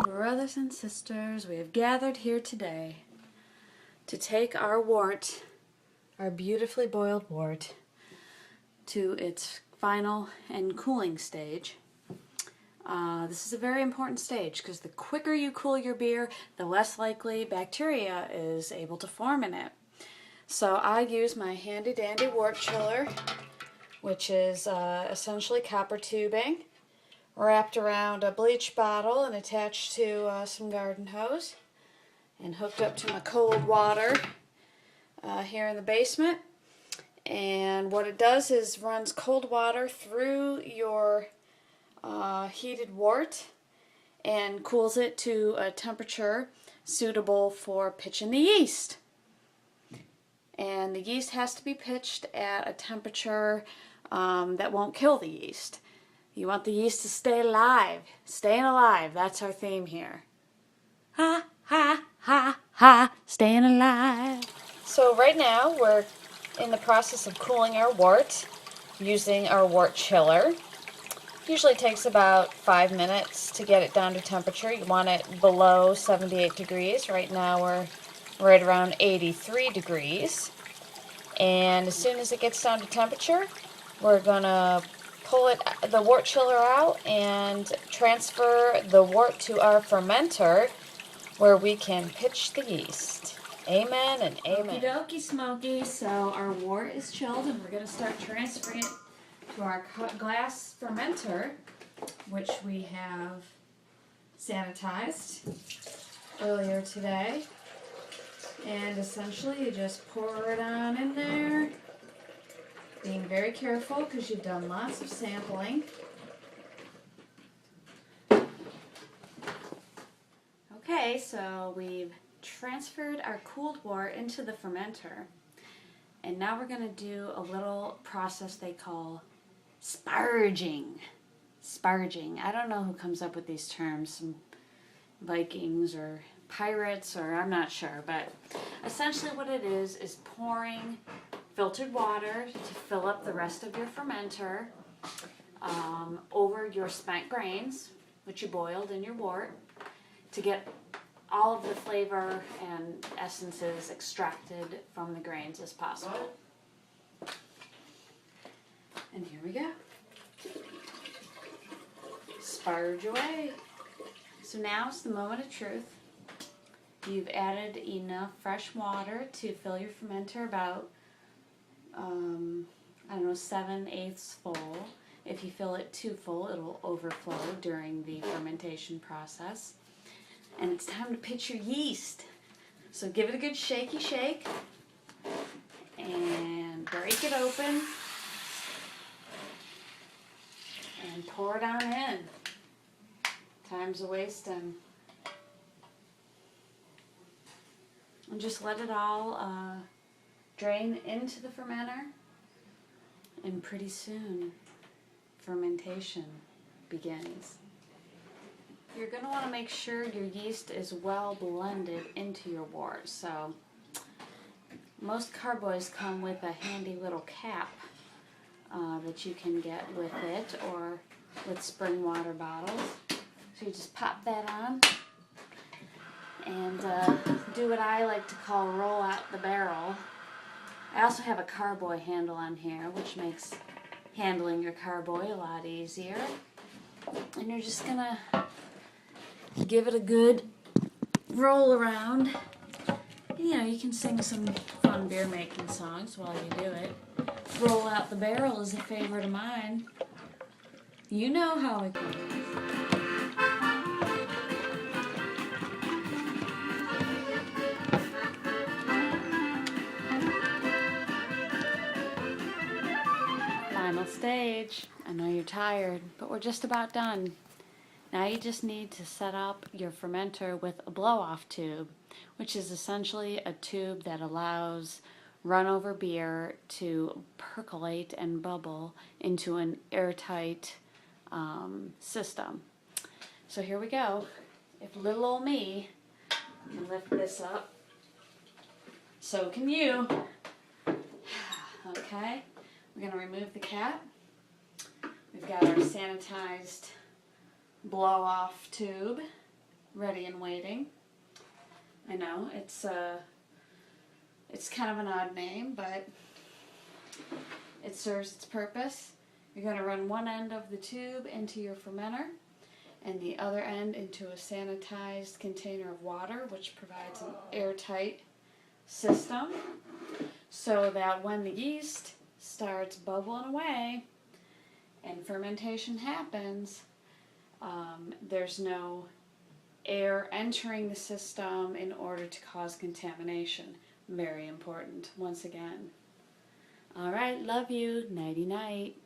Brothers and sisters, we have gathered here today to take our wort, our beautifully boiled wort, to its final and cooling stage. This is a very important stage because the quicker you cool your beer, the less likely bacteria is able to form in it. So I use my handy dandy wort chiller, which is essentially copper tubing, wrapped around a bleach bottle and attached to some garden hose, and hooked up to my cold water here in the basement. And what it does is runs cold water through your heated wort and cools it to a temperature suitable for pitching the yeast. And the yeast has to be pitched at a temperature that won't kill the yeast. You want the yeast to stay alive. Staying alive, that's our theme here. Ha, ha, ha, ha, staying alive. So right now we're in the process of cooling our wort using our wort chiller. Usually takes about 5 minutes to get it down to temperature. You want it below 78 degrees. Right now we're right around 83 degrees. And as soon as it gets down to temperature, we're going to pull the wort chiller out and transfer the wort to our fermenter where we can pitch the yeast. Amen and amen. Okie dokie, Smokey. So our wort is chilled and we're going to start transferring it to our glass fermenter, which we have sanitized earlier today. And essentially you just pour it on in there, being very careful because you've done lots of sampling. Okay, so we've transferred our cooled wort into the fermenter, and now we're going to do a little process they call sparging. Sparging. I don't know who comes up with these terms, some Vikings or pirates, or I'm not sure, but essentially what it is pouring filtered water to fill up the rest of your fermenter over your spent grains, which you boiled in your wort, to get all of the flavor and essences extracted from the grains as possible. And here we go. Sparge away. So now it's the moment of truth. You've added enough fresh water to fill your fermenter about, 7/8 full. If you fill it too full, it'll overflow during the fermentation process. And it's time to pitch your yeast. So give it a good shaky shake and break it open and pour it on in. Time's a wasting. And just let it all drain into the fermenter, and pretty soon fermentation begins. You're going to want to make sure your yeast is well blended into your wort. So most carboys come with a handy little cap that you can get with it, or with spring water bottles. So you just pop that on and do what I like to call roll out the barrel. I also have a carboy handle on here, which makes handling your carboy a lot easier. And you're just going to give it a good roll around. You know, you can sing some fun beer making songs while you do it. Roll out the barrel is a favorite of mine. You know how it goes. Final stage. I know you're tired, but we're just about done. Now you just need to set up your fermenter with a blow-off tube, which is essentially a tube that allows run-over beer to percolate and bubble into an airtight system. So here we go. If little old me can lift this up, so can you. Okay, we're going to remove the cap. We've got our sanitized blow-off tube ready and waiting. I know, it's kind of an odd name, but it serves its purpose. You're going to run one end of the tube into your fermenter and the other end into a sanitized container of water, which provides an airtight system so that when the yeast starts bubbling away and fermentation happens, there's no air entering the system in order to cause contamination. Very important, once again. All right, love you. Nighty night.